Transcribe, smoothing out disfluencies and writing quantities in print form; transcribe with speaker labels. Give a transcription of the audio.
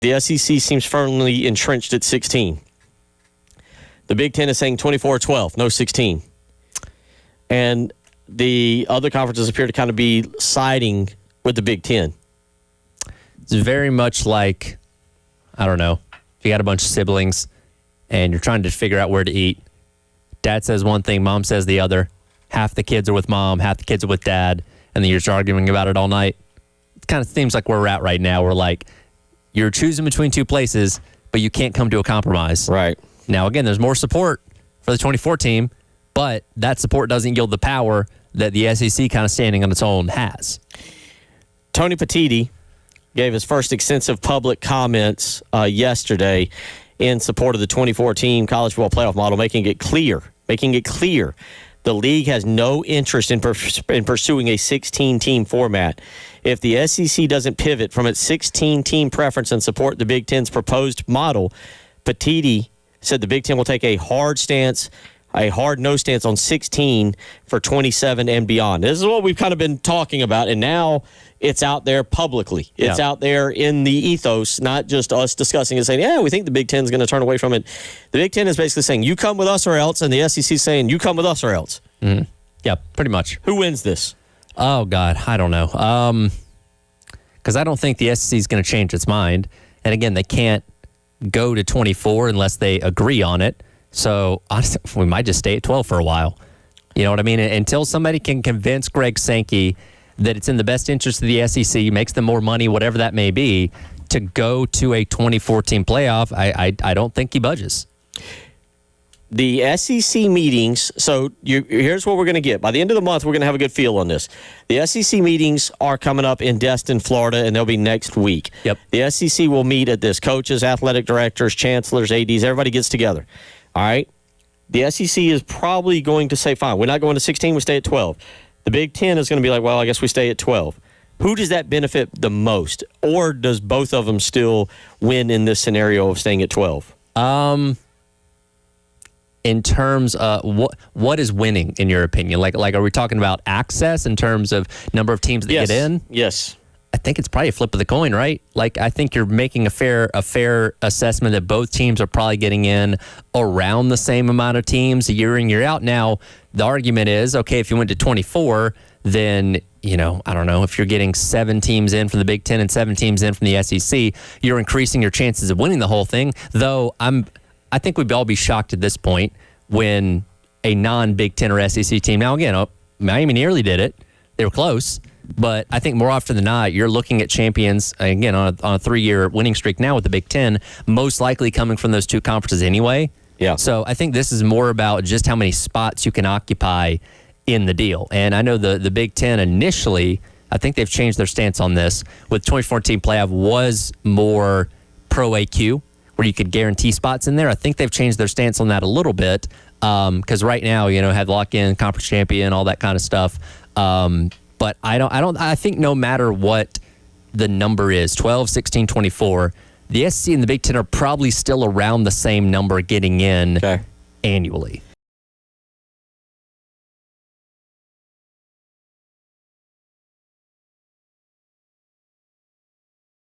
Speaker 1: The SEC seems firmly entrenched at 16. The Big Ten is saying 24-12, no 16. And the other conferences appear to kind of be siding with the Big Ten.
Speaker 2: It's very much like, I don't know, if you got a bunch of siblings and you're trying to figure out where to eat. Dad says one thing, mom says the other. Half the kids are with mom, half the kids are with dad, and then you're just arguing about it all night. It kind of seems like where we're at right now. We're like, you're choosing between two places, but you can't come to a compromise.
Speaker 1: Right.
Speaker 2: Now, again, there's more support for the 24 team, but that support doesn't yield the power that the SEC kind of standing on its own has.
Speaker 1: Tony Petitti gave his first extensive public comments yesterday in support of the 24-team college football playoff model, making it clear the league has no interest in pursuing a 16-team format. If the SEC doesn't pivot from its 16-team preference and support the Big Ten's proposed model, Petitti said the Big Ten will take a hard no stance on 16 for 27 and beyond. This is what we've kind of been talking about, and now it's out there publicly. It's out there in the ethos, not just us discussing and saying, yeah, we think the Big Ten is going to turn away from it. The Big Ten is basically saying, you come with us or else, and the SEC is saying, you come with us or else.
Speaker 2: Mm-hmm. Yeah, pretty much.
Speaker 1: Who wins this?
Speaker 2: Oh, God, I don't know. Because I don't think the SEC is going to change its mind. And again, they can't go to 24 unless they agree on it. So honestly, we might just stay at 12 for a while. You know what I mean? Until somebody can convince Greg Sankey that it's in the best interest of the SEC, makes them more money, whatever that may be, to go to a 2014 playoff, I don't think he budges.
Speaker 1: The SEC meetings, so here's what we're going to get. By the end of the month, we're going to have a good feel on this. The SEC meetings are coming up in Destin, Florida, and they'll be next week.
Speaker 2: Yep.
Speaker 1: The SEC will meet at this. Coaches, athletic directors, chancellors, ADs, everybody gets together. All right? The SEC is probably going to say, fine, we're not going to 16, we stay at 12. The Big Ten is going to be like, well, I guess we stay at 12. Who does that benefit the most? Or does both of them still win in this scenario of staying at 12?
Speaker 2: In terms of what is winning, in your opinion? Like, are we talking about access in terms of number of teams that get in?
Speaker 1: Yes.
Speaker 2: I think it's probably a flip of the coin, right? Like, I think you're making a fair assessment that both teams are probably getting in around the same amount of teams year in, year out. Now, the argument is, okay, if you went to 24, then, you know, I don't know, if you're getting 7 teams in from the Big Ten and 7 teams in from the SEC, you're increasing your chances of winning the whole thing. Though I think we'd all be shocked at this point when a non-Big Ten or SEC team, now again, Miami nearly did it. They were close. But I think more often than not, you're looking at champions, again, on a 3-year winning streak now with the Big Ten, most likely coming from those two conferences anyway.
Speaker 1: Yeah.
Speaker 2: So I think this is more about just how many spots you can occupy in the deal. And I know the Big Ten initially, I think they've changed their stance on this, with 2014 playoff was more pro AQ, where you could guarantee spots in there. I think they've changed their stance on that a little bit, because right now, you know, have lock-in, conference champion, all that kind of stuff. But I think no matter what the number is, 12, 16, 24, the SEC and the Big Ten are probably still around the same number getting in annually.